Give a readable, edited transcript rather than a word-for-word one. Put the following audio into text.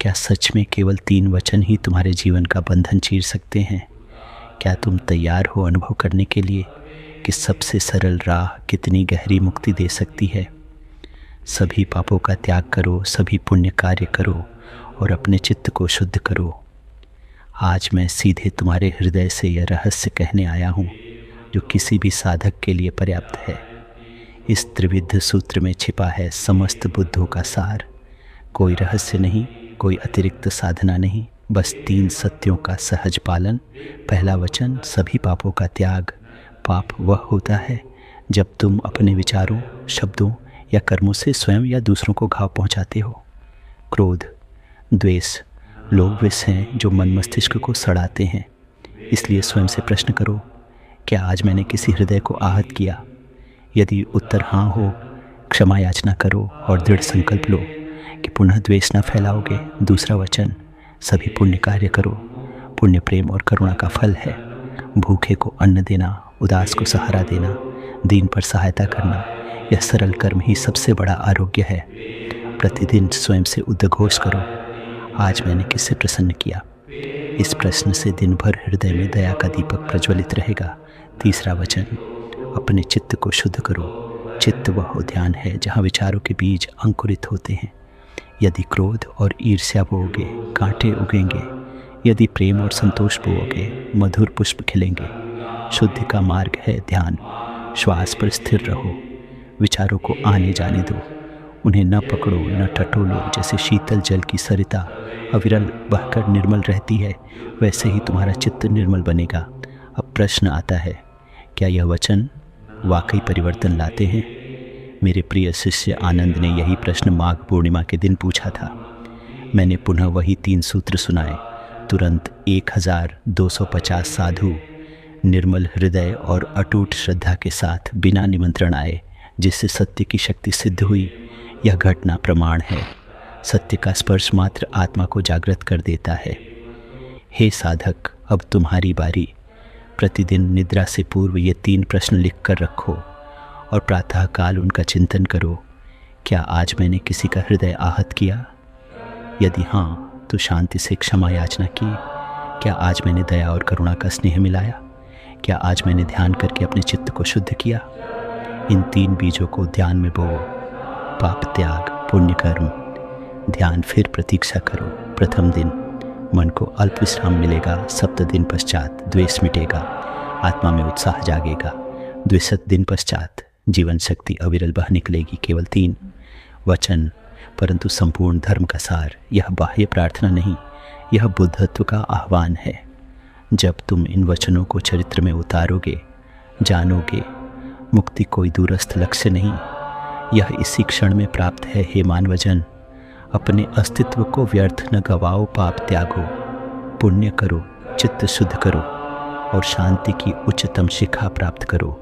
क्या सच में केवल 3 वचन ही तुम्हारे जीवन का बंधन चीर सकते हैं? क्या तुम तैयार हो अनुभव करने के लिए कि सबसे सरल राह कितनी गहरी मुक्ति दे सकती है? सभी पापों का त्याग करो, सभी पुण्य कार्य करो और अपने चित्त को शुद्ध करो। आज मैं सीधे तुम्हारे हृदय से यह रहस्य कहने आया हूँ जो किसी भी साधक के लिए पर्याप्त है। इस त्रिविध सूत्र में छिपा है समस्त बुद्धों का सार। कोई रहस्य नहीं, कोई अतिरिक्त साधना नहीं, बस 3 सत्यों का सहज पालन। पहला वचन, सभी पापों का त्याग। पाप वह होता है जब तुम अपने विचारों, शब्दों या कर्मों से स्वयं या दूसरों को घाव पहुंचाते हो। क्रोध, द्वेष, लोभ विष हैं जो मन मस्तिष्क को सड़ाते हैं। इसलिए स्वयं से प्रश्न करो, क्या आज मैंने किसी हृदय को आहत किया? यदि उत्तर हाँ हो, क्षमा याचना करो और दृढ़ संकल्प लो कि पुनः द्वेष न फैलाओगे। दूसरा वचन, सभी पुण्य कार्य करो। पुण्य प्रेम और करुणा का फल है। भूखे को अन्न देना, उदास को सहारा देना, दीन पर सहायता करना, यह सरल कर्म ही सबसे बड़ा आरोग्य है। प्रतिदिन स्वयं से उद्घोष करो, आज मैंने किससे प्रसन्न किया? इस प्रश्न से दिन भर हृदय में दया का दीपक प्रज्वलित रहेगा। तीसरा वचन, अपने चित्त को शुद्ध करो। चित्त वह उद्यान है जहाँ विचारों के बीज अंकुरित होते हैं। यदि क्रोध और ईर्ष्या बोओगे, कांटे उगेंगे। यदि प्रेम और संतोष बोओगे, मधुर पुष्प खिलेंगे। शुद्धि का मार्ग है ध्यान। श्वास पर स्थिर रहो, विचारों को आने जाने दो, उन्हें न पकड़ो न टटोलो। जैसे शीतल जल की सरिता अविरल बहकर निर्मल रहती है, वैसे ही तुम्हारा चित्त निर्मल बनेगा। अब प्रश्न आता है, क्या यह वचन वाकई परिवर्तन लाते हैं? मेरे प्रिय शिष्य आनंद ने यही प्रश्न माघ पूर्णिमा के दिन पूछा था। मैंने पुनः वही 3 सूत्र सुनाए। तुरंत 1250 साधु निर्मल हृदय और अटूट श्रद्धा के साथ बिना निमंत्रण आए, जिससे सत्य की शक्ति सिद्ध हुई। यह घटना प्रमाण है। सत्य का स्पर्श मात्र आत्मा को जागृत कर देता है। हे साधक, अब तुम्हारी बारी। प्रतिदिन निद्रा से पूर्व ये 3 प्रश्न लिख कर रखो और प्रातःकाल उनका चिंतन करो। क्या आज मैंने किसी का हृदय आहत किया? यदि हाँ, तो शांति से क्षमा याचना की। क्या आज मैंने दया और करुणा का स्नेह मिलाया? क्या आज मैंने ध्यान करके अपने चित्त को शुद्ध किया? इन 3 बीजों को ध्यान में बोओ। पाप त्याग, पुण्य कर्म, ध्यान, फिर प्रतीक्षा करो। प्रथम दिन मन को अल्प विश्राम मिलेगा। 7 दिन पश्चात द्वेष मिटेगा, आत्मा में उत्साह जागेगा। 62 दिन पश्चात जीवन शक्ति अविरल बह निकलेगी। केवल 3 वचन, परंतु संपूर्ण धर्म का सार। यह बाह्य प्रार्थना नहीं, यह बुद्धत्व का आह्वान है। जब तुम इन वचनों को चरित्र में उतारोगे, जानोगे मुक्ति कोई दूरस्थ लक्ष्य नहीं, यह इसी क्षण में प्राप्त है। हे मानवजन, अपने अस्तित्व को व्यर्थ न गवाओ। पाप त्यागो, पुण्य करो, चित्त शुद्ध करो और शांति की उच्चतम शिखा प्राप्त करो।